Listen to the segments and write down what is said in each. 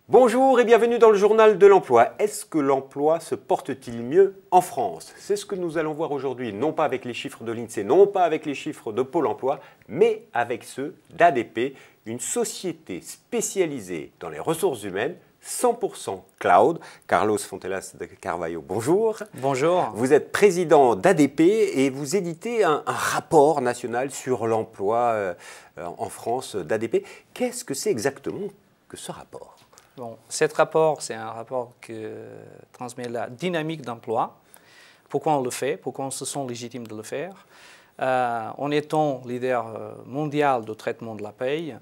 Bonjour et bienvenue dans le journal de l'emploi. Est-ce que l'emploi se porte-t-il mieux en France? C'est ce que nous allons voir aujourd'hui, non pas avec les chiffres de l'INSEE, non pas avec les chiffres de Pôle emploi, mais avec ceux d'ADP, une société spécialisée dans les ressources humaines, 100% cloud. Carlos Fontelas de Carvalho, bonjour. Bonjour. Vous êtes président d'ADP et vous éditez un rapport national sur l'emploi en France d'ADP. Qu'est-ce que c'est exactement que ce rapport? Bon, cet rapport, c'est un rapport qui transmet la dynamique d'emploi. Pourquoi on le fait? Pourquoi on se sent légitime de le faire? En étant leader mondial de traitement de la paye,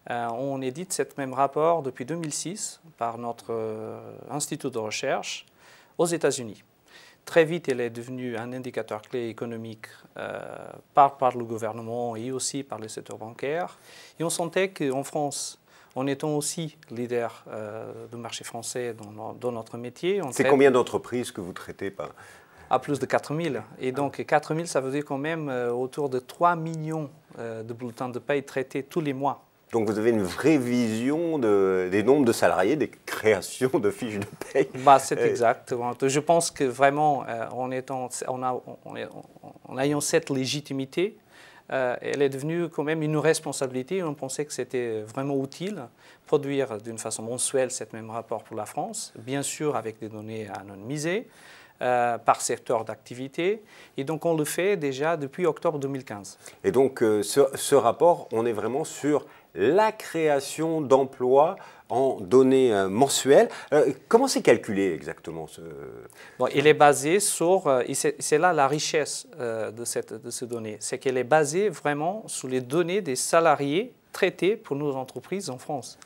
on édite ce même rapport depuis 2006 par notre institut de recherche aux États-Unis. Très vite, il est devenu un indicateur clé économique par le gouvernement et aussi par le secteur bancaire. Et on sentait qu'en France, en étant aussi leader du marché français dans notre métier. C'est combien d'entreprises que vous traitez par... À plus de 4000. Et donc 4000, ça veut dire quand même autour de 3 millions de bulletins de paye traités tous les mois. Donc vous avez une vraie vision des nombres de salariés, des créations de fiches de paye. C'est exact. Je pense que vraiment, en ayant cette légitimité, elle est devenue quand même une responsabilité. On pensait que c'était vraiment utile produire d'une façon mensuelle ce même rapport pour la France, bien sûr avec des données anonymisées par secteur d'activité. Et donc on le fait déjà depuis octobre 2015. Et donc ce rapport, on est vraiment sur la création d'emplois en données mensuelles. Comment c'est calculé exactement il est basé sur, c'est là la richesse de ces données, c'est qu'elle est basée vraiment sur les données des salariés traités pour nos entreprises en France.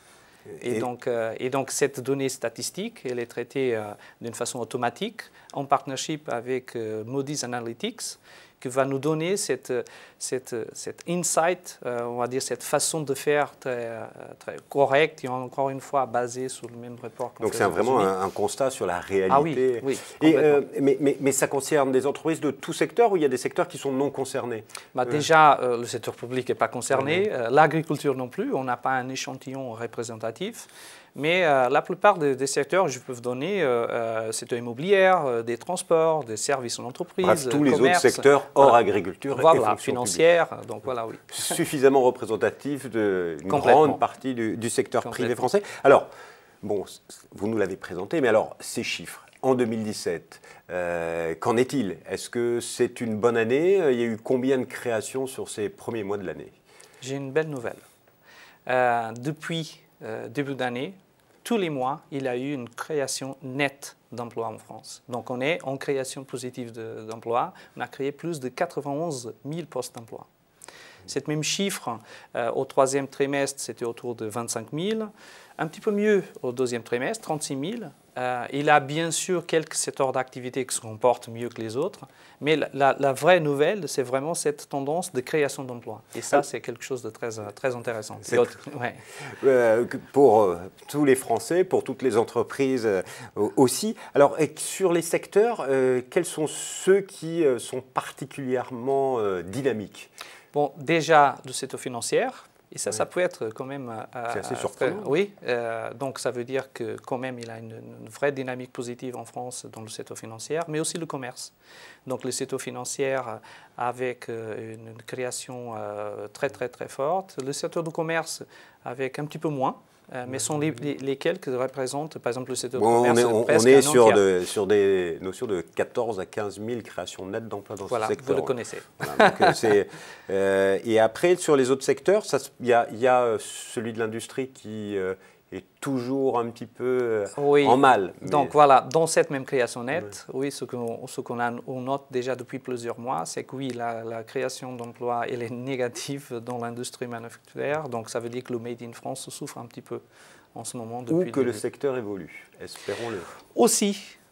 Et donc cette donnée statistique, elle est traitée d'une façon automatique en partnership avec Moody's Analytics, qui va nous donner cet insight, on va dire cette façon de faire très correcte et encore une fois basée sur le même rapport. Donc c'est vraiment un constat sur la réalité. Ah oui, mais ça concerne des entreprises de tout secteur ou il y a des secteurs qui sont non concernés? Déjà, le secteur public n'est pas concerné, l'agriculture non plus, on n'a pas un échantillon représentatif. Mais la plupart des secteurs, je peux vous donner, secteur immobilier, des transports, des services en entreprise, bref, tous les commerce, autres secteurs hors agriculture et fonction financière. Donc voilà, oui. Suffisamment représentatif d'une grande partie du secteur privé français. Alors, bon, vous nous l'avez présenté, mais alors, ces chiffres, en 2017, qu'en est-il? Est-ce que c'est une bonne année? Il y a eu combien de créations sur ces premiers mois de l'année? J'ai une belle nouvelle. Depuis début d'année, tous les mois, il y a eu une création nette d'emplois en France. Donc on est en création positive d'emplois. On a créé plus de 91 000 postes d'emploi. Cet même chiffre, au troisième trimestre, c'était autour de 25 000. Un petit peu mieux au deuxième trimestre, 36 000. Il y a bien sûr quelques secteurs d'activité qui se comportent mieux que les autres, mais la vraie nouvelle, c'est vraiment cette tendance de création d'emplois. Et ça, c'est quelque chose de très intéressant. Pour tous les Français, pour toutes les entreprises aussi. Alors, sur les secteurs, quels sont ceux qui sont particulièrement dynamiques? Bon, déjà, le secteur financier. Et ça peut être quand même... c'est assez surprenant. Oui, donc ça veut dire que quand même il a une vraie dynamique positive en France dans le secteur financier, mais aussi le commerce. Donc le secteur financier avec une création très forte, le secteur du commerce avec un petit peu moins, mais sont lesquels que représentent, par exemple, le secteur du commerce. On est sur des notions de 14 à 15 000 créations nettes d'emplois dans ce secteur. Vous le connaissez. Voilà, donc et après, sur les autres secteurs, il y a celui de l'industrie qui est toujours un petit peu en mal. Donc voilà, dans cette même création nette, ce qu'on note déjà depuis plusieurs mois, c'est que la création d'emplois elle est négative dans l'industrie manufacturière. Donc ça veut dire que le Made in France souffre un petit peu en ce moment. Ou que le secteur évolue, espérons-le.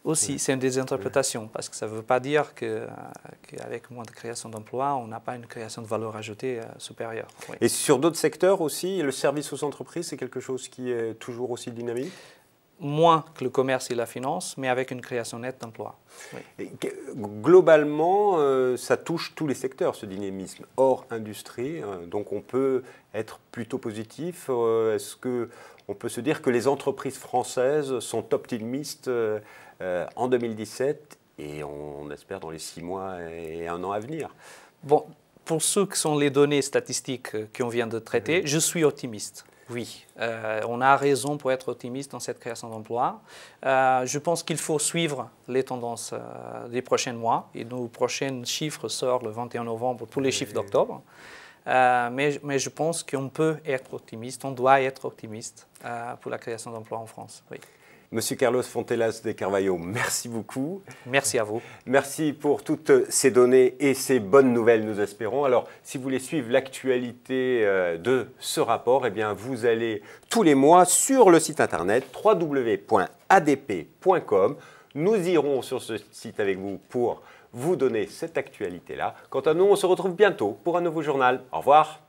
Aussi, c'est une des interprétations, parce que ça ne veut pas dire qu'avec moins de création d'emplois, on n'a pas une création de valeur ajoutée supérieure. Oui. Et sur d'autres secteurs aussi, le service aux entreprises, c'est quelque chose qui est toujours aussi dynamique? moins que le commerce et la finance, mais avec une création nette d'emplois. Oui. Globalement, ça touche tous les secteurs, ce dynamisme, hors industrie. Donc on peut être plutôt positif. Est-ce qu'on peut se dire que les entreprises françaises sont optimistes en 2017 et on espère dans les 6 mois et 1 an à venir? Bon, pour ceux qui sont les données statistiques qu'on vient de traiter, je suis optimiste. Oui, on a raison pour être optimiste dans cette création d'emplois. Je pense qu'il faut suivre les tendances des prochains mois et nos prochains chiffres sortent le 21 novembre pour les chiffres d'octobre. Mais je pense qu'on peut être optimiste, on doit être optimiste pour la création d'emplois en France. Oui. Monsieur Carlos Fontelas de Carvalho, merci beaucoup. Merci à vous. Merci pour toutes ces données et ces bonnes nouvelles, nous espérons. Alors, si vous voulez suivre l'actualité de ce rapport, eh bien, vous allez tous les mois sur le site internet www.adp.com. Nous irons sur ce site avec vous pour vous donner cette actualité-là. Quant à nous, on se retrouve bientôt pour un nouveau journal. Au revoir.